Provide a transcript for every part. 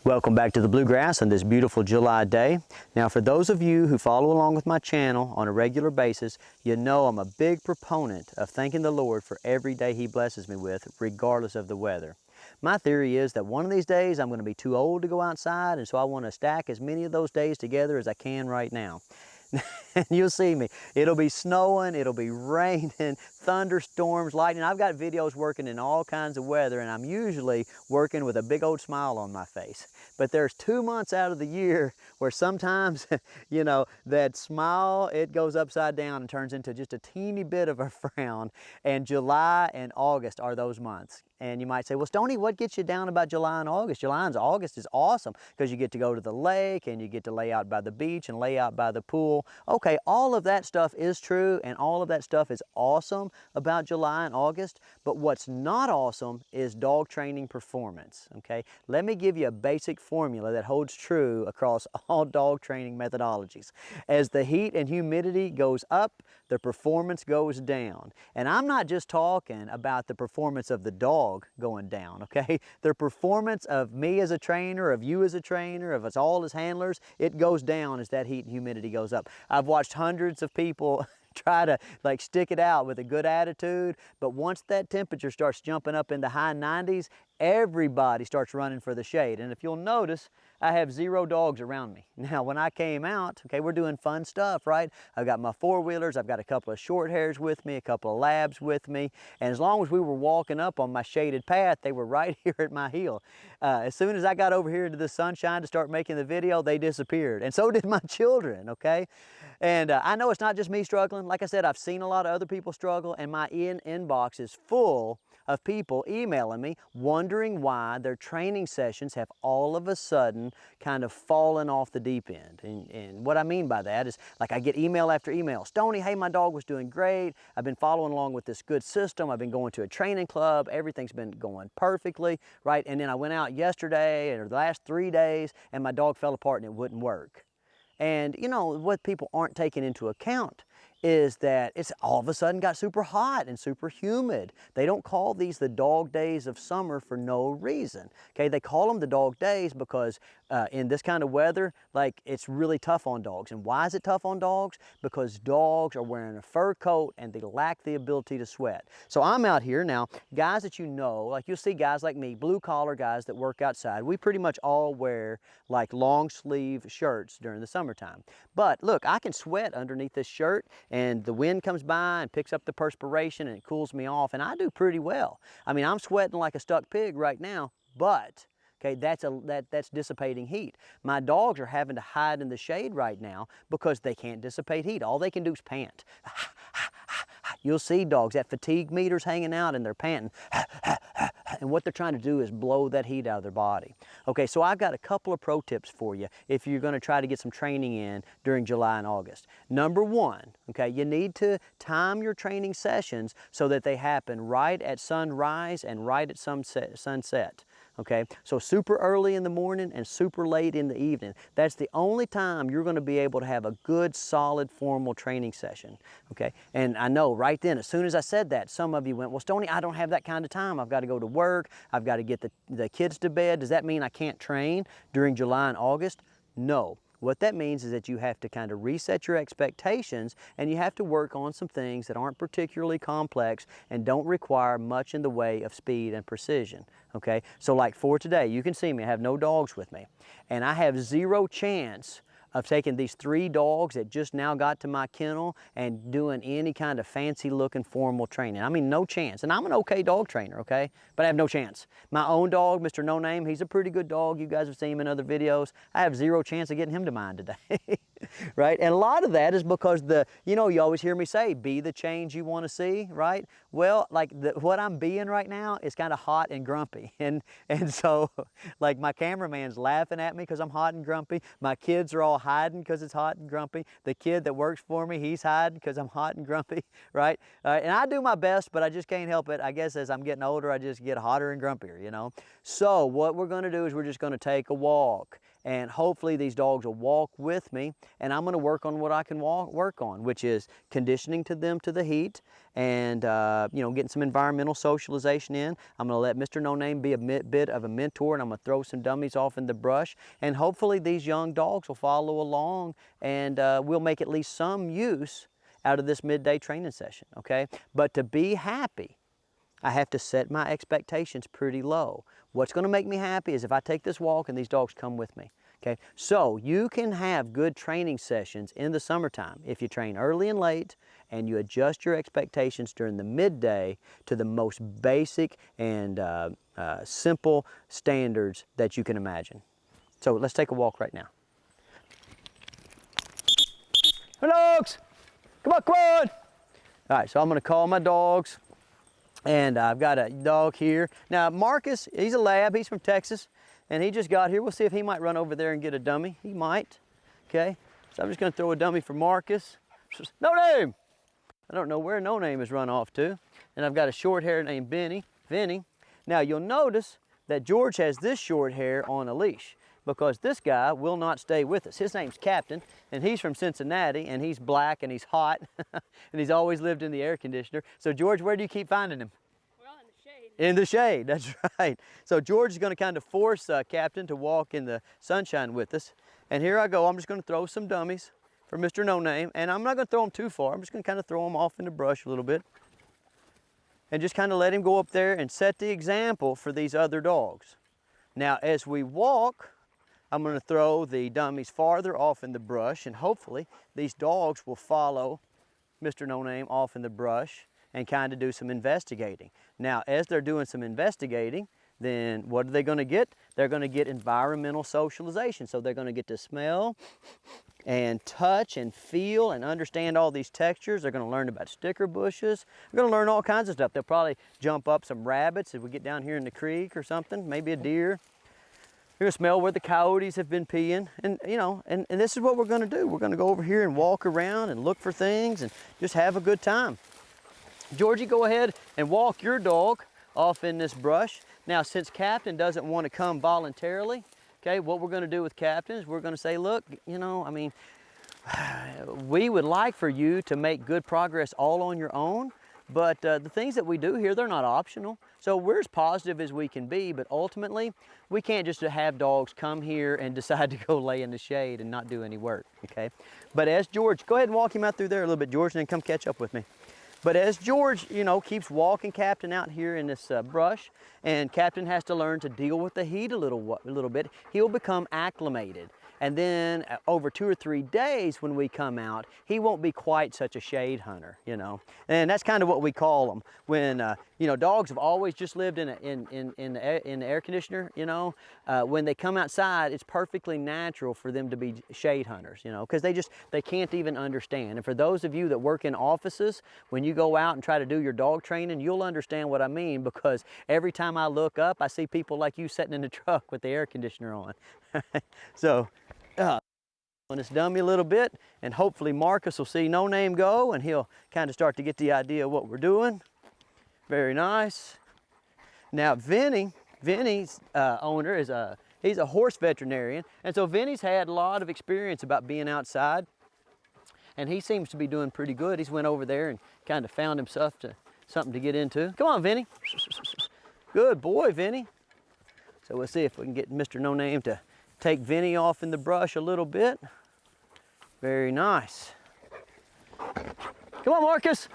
Welcome back to the Bluegrass on this beautiful July day. Now, for those of you who follow along with my channel on a regular basis, you know I'm a big proponent of thanking the Lord for every day He blesses me with, regardless of the weather. My theory is that one of these days I'm going to be too old to go outside, and so I want to stack as many of those days together as I can right now. And you'll see me. It'll be snowing, it'll be raining, thunderstorms, lightning. I've got videos working in all kinds of weather, and I'm usually working with a big old smile on my face. But there's 2 months out of the year where sometimes, you know, that smile, it goes upside down and turns into just a teeny bit of a frown. And July and August are those months. And you might say, well, Stoney, what gets you down about July and August? July and August is awesome because you get to go to the lake and you get to lay out by the beach and lay out by the pool. Okay, all of that stuff is true and all of that stuff is awesome about July and August, but what's not awesome is dog training performance, okay? Let me give you a basic formula that holds true across all dog training methodologies. As the heat and humidity goes up, the performance goes down. And I'm not just talking about the performance of the dog going down, okay? The performance of me as a trainer, of you as a trainer, of us all as handlers, it goes down as that heat and humidity goes up. I've watched hundreds of people try to like stick it out with a good attitude, but once that temperature starts jumping up in the high 90s, everybody starts running for the shade. And if you'll notice, I have 0 dogs around me. Now, when I came out, okay, we're doing fun stuff, right? I've got my 4-wheelers, I've got a couple of short hairs with me, a couple of labs with me, and as long as we were walking up on my shaded path, they were right here at my heel. As soon as I got over here into the sunshine to start making the video, they disappeared, and so did my children, okay? And I know it's not just me struggling. Like I said, I've seen a lot of other people struggle, and my inbox is full of people emailing me wondering why their training sessions have all of a sudden kind of fallen off the deep end. And what I mean by that is, like, I get email after email. Stoney, hey, my dog was doing great. I've been following along with this good system. I've been going to a training club. Everything's been going perfectly, right? And then I went out yesterday or the last 3 days and my dog fell apart and it wouldn't work. And you know, what people aren't taking into account is that it's all of a sudden got super hot and super humid. They don't call these the dog days of summer for no reason. Okay, they call them the dog days because in this kind of weather, like, it's really tough on dogs. And why is it tough on dogs? Because dogs are wearing a fur coat and they lack the ability to sweat. So I'm out here now, guys that you know, like you'll see guys like me, blue collar guys that work outside. We pretty much all wear like long sleeve shirts during the summertime. But look, I can sweat underneath this shirt, and the wind comes by and picks up the perspiration and it cools me off, and I do pretty well. I mean, I'm sweating like a stuck pig right now, but okay, that's dissipating heat. My dogs are having to hide in the shade right now because they can't dissipate heat. All they can do is pant. You'll see dogs, that fatigue meter's hanging out and they're panting. And what they're trying to do is blow that heat out of their body. Okay, so I've got a couple of pro tips for you if you're going to try to get some training in during July and August. Number one, okay, you need to time your training sessions so that they happen right at sunrise and right at sunset. Okay, so super early in the morning and super late in the evening. That's the only time you're going to be able to have a good, solid, formal training session. Okay, and I know right then, as soon as I said that, some of you went, well, Stoney, I don't have that kind of time. I've got to go to work. I've got to get the kids to bed. Does that mean I can't train during July and August? No. What that means is that you have to kind of reset your expectations, and you have to work on some things that aren't particularly complex and don't require much in the way of speed and precision, okay? So like for today, you can see me, I have no dogs with me, and I have 0 chance of taking these 3 dogs that just now got to my kennel and doing any kind of fancy looking formal training. I mean, no chance. And I'm an okay dog trainer, okay? But I have no chance. My own dog, Mr. No Name, he's a pretty good dog. You guys have seen him in other videos. I have 0 chance of getting him to mine today. Right? And a lot of that is because you know, you always hear me say, be the change you want to see, right? Well, like what I'm being right now is kind of hot and grumpy. And so like my cameraman's laughing at me because I'm hot and grumpy. My kids are all hiding because it's hot and grumpy. The kid that works for me, he's hiding because I'm hot and grumpy, right? And I do my best, but I just can't help it. I guess as I'm getting older, I just get hotter and grumpier, you know? So what we're going to do is we're just going to take a walk and hopefully these dogs will walk with me, and I'm going to work on what I can work on, which is conditioning to them to the heat, and you know, getting some environmental socialization in. I'm going to let Mr. No Name be a bit of a mentor, and I'm going to throw some dummies off in the brush, and hopefully these young dogs will follow along, and we'll make at least some use out of this midday training session, okay? But to be happy, I have to set my expectations pretty low. What's going to make me happy is if I take this walk and these dogs come with me. Okay, so you can have good training sessions in the summertime if you train early and late and you adjust your expectations during the midday to the most basic and simple standards that you can imagine. So let's take a walk right now. Hey dogs, come on, come on. All right, so I'm going to call my dogs. And I've got a dog here. Now Marcus, he's a lab, he's from Texas, and he just got here. We'll see if he might run over there and get a dummy. He might, okay? So I'm just gonna throw a dummy for Marcus. No Name! I don't know where No Name has run off to. And I've got a short hair named Vinny. Now you'll notice that George has this short hair on a leash because this guy will not stay with us. His name's Captain, and he's from Cincinnati, and he's black, and he's hot, and he's always lived in the air conditioner. So George, where do you keep finding him? Well, in the shade. In the shade, that's right. So George is gonna kind of force Captain to walk in the sunshine with us. And here I go, I'm just gonna throw some dummies for Mr. No Name, and I'm not gonna throw them too far. I'm just gonna kind of throw them off in the brush a little bit. And just kind of let him go up there and set the example for these other dogs. Now, as we walk, I'm going to throw the dummies farther off in the brush, and hopefully these dogs will follow Mr. No Name off in the brush and kind of do some investigating. Now, as they're doing some investigating, then what are they going to get? They're going to get environmental socialization. So they're going to get to smell and touch and feel and understand all these textures. They're going to learn about sticker bushes. They're going to learn all kinds of stuff. They'll probably jump up some rabbits if we get down here in the creek or something, maybe a deer. You're gonna smell where the coyotes have been peeing, and you know, and this is what we're gonna do. We're gonna go over here and walk around and look for things and just have a good time. Georgie, go ahead and walk your dog off in this brush. Now, since Captain doesn't want to come voluntarily, okay, what we're gonna do with Captain is we're gonna say, look, you know, I mean, we would like for you to make good progress all on your own, but the things that we do here, they're not optional. So we're as positive as we can be, but ultimately, we can't just have dogs come here and decide to go lay in the shade and not do any work, okay? But as George, go ahead and walk him out through there a little bit, George, and then come catch up with me. But as George, you know, keeps walking Captain out here in this brush, and Captain has to learn to deal with the heat a little bit, he'll become acclimated. And then over 2 or 3 days when we come out, he won't be quite such a shade hunter, you know. And that's kind of what we call them. When, you know, dogs have always just lived in the air conditioner, you know. When they come outside, it's perfectly natural for them to be shade hunters, you know, because they can't even understand. And for those of you that work in offices, when you go out and try to do your dog training, you'll understand what I mean, because every time I look up, I see people like you sitting in the truck with the air conditioner on. So, on this dummy a little bit, and hopefully Marcus will see No Name go, and he'll kind of start to get the idea of what we're doing. Very nice. Now Vinny's owner he's a horse veterinarian, and so Vinny's had a lot of experience about being outside, and he seems to be doing pretty good. He's went over there and kind of found himself something to get into. Come on, Vinny. Good boy, Vinny. So we'll see if we can get Mr. No Name to take Vinny off in the brush a little bit. Very nice. Come on, Marcus.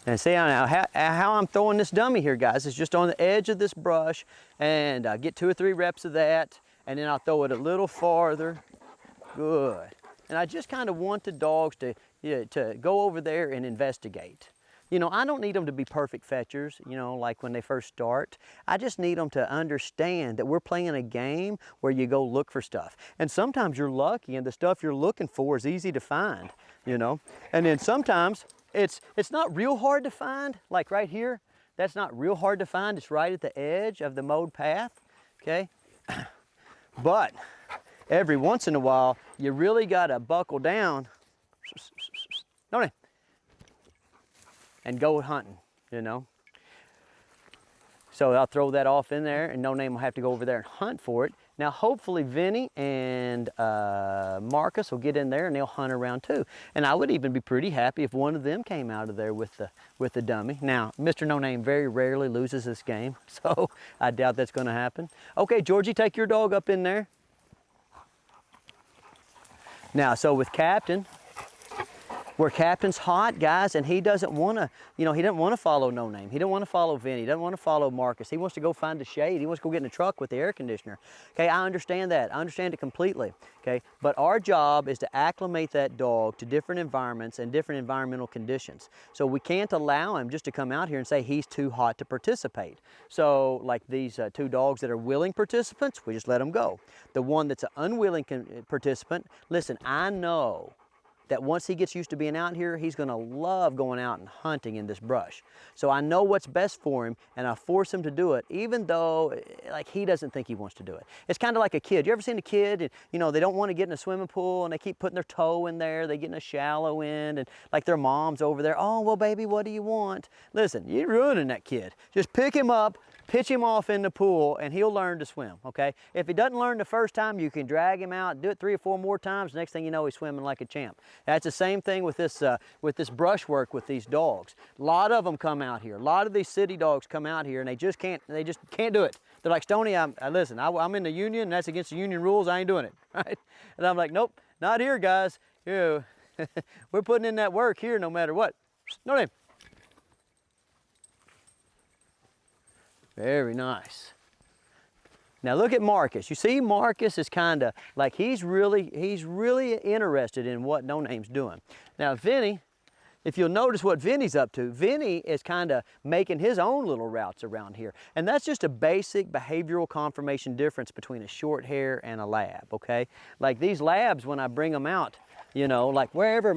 And see how I'm throwing this dummy here, guys. It's just on the edge of this brush, and I get 2 or 3 reps of that, and then I'll throw it a little farther. Good. And I just kind of want the dogs to go over there and investigate. You know, I don't need them to be perfect fetchers, you know, like when they first start. I just need them to understand that we're playing a game where you go look for stuff. And sometimes you're lucky and the stuff you're looking for is easy to find, you know. And then sometimes it's not real hard to find, like right here. That's not real hard to find. It's right at the edge of the mowed path, okay? But every once in a while, you really got to buckle down. Don't you? And go hunting, you know. So I'll throw that off in there, and No Name will have to go over there and hunt for it. Now, hopefully Vinny and Marcus will get in there and they'll hunt around too. And I would even be pretty happy if one of them came out of there with the dummy. Now, Mr. No Name very rarely loses this game, so I doubt that's going to happen. Okay, Georgie, take your dog up in there. Now, so with Captain, where Captain's hot, guys, and he doesn't want to, he doesn't want to follow No Name. He don't want to follow Vinny. He doesn't want to follow Marcus. He wants to go find the shade. He wants to go get in the truck with the air conditioner. Okay, I understand that. I understand it completely. Okay, but our job is to acclimate that dog to different environments and different environmental conditions. So we can't allow him just to come out here and say he's too hot to participate. So like these two dogs that are willing participants, we just let them go. The one that's an unwilling participant, listen, I know that once he gets used to being out here, he's gonna love going out and hunting in this brush. So I know what's best for him, and I force him to do it, even though like he doesn't think he wants to do it. It's kind of like a kid. You ever seen a kid, and they don't want to get in a swimming pool, and they keep putting their toe in there, they get in a shallow end, and like their mom's over there, oh, well, baby, what do you want? Listen, you're ruining that kid. Just pick him up, pitch him off in the pool, and he'll learn to swim, okay? If he doesn't learn the first time, you can drag him out, do it 3 or 4 more times. Next thing you know, he's swimming like a champ. That's the same thing with this brush work with these dogs. A lot of them come out here. A lot of these city dogs come out here, and they just can't do it. They're like, Stonnie, listen, I'm in the union, and that's against the union rules. I ain't doing it, right? And I'm like, nope, not here, guys. We're putting in that work here no matter what. No name. Very nice. Now look at Marcus. You see Marcus is kind of like he's really interested in what No Name's doing. Now Vinny, if you'll notice what Vinny's up to, Vinny is kind of making his own little routes around here. And that's just a basic behavioral conformation difference between a short hair and a lab, okay? Like these labs, when I bring them out, like wherever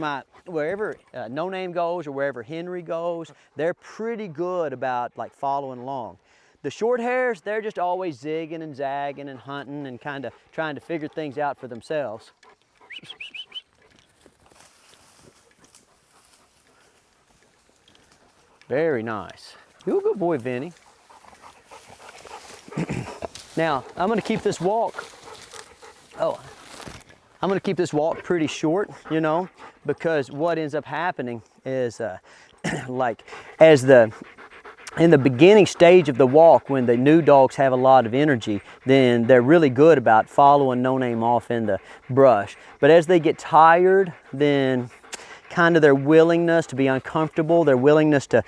No Name goes or wherever Henry goes, they're pretty good about like following along. The short hairs, they're just always zigging and zagging and hunting and kind of trying to figure things out for themselves. Very nice. You're a good boy, Vinny. Now, I'm going to keep this walk. I'm going to keep this walk pretty short, because what ends up happening is in the beginning stage of the walk, when the new dogs have a lot of energy, then they're really good about following No Name off in the brush. But as they get tired, then kind of their willingness to be uncomfortable, their willingness to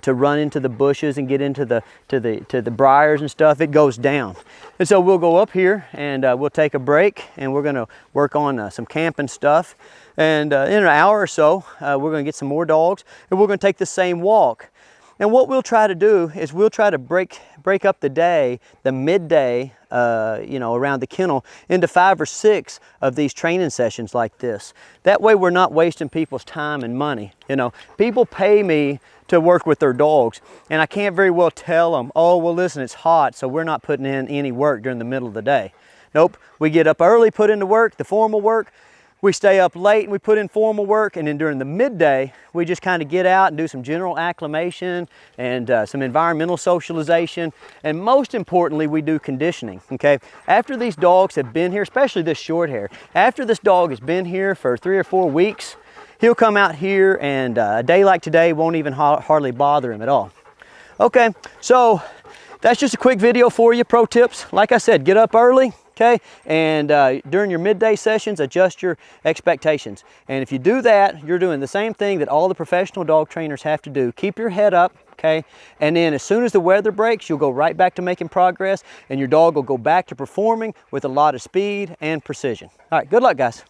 run into the bushes and get into the briars and stuff, it goes down. And so we'll go up here and we'll take a break, and we're going to work on some camping stuff. And in an hour or so, we're going to get some more dogs, and we're going to take the same walk. And what we'll try to do is we'll try to break up the day, the midday, around the kennel, into 5 or 6 of these training sessions like this. That way we're not wasting people's time and money. People pay me to work with their dogs, and I can't very well tell them, oh, well, listen, it's hot, so we're not putting in any work during the middle of the day. Nope, we get up early, put into work, the formal work. We stay up late and we put in formal work, and then during the midday, we just kind of get out and do some general acclimation and some environmental socialization, and most importantly, we do conditioning, okay? After these dogs have been here, especially this short hair, after this dog has been here for 3 or 4 weeks, he'll come out here, and a day like today won't even hardly bother him at all. Okay, so that's just a quick video for you, pro tips. Like I said, get up early. Okay, and during your midday sessions, adjust your expectations. And if you do that, you're doing the same thing that all the professional dog trainers have to do. Keep your head up, okay? And then as soon as the weather breaks, you'll go right back to making progress, and your dog will go back to performing with a lot of speed and precision. All right, good luck, guys.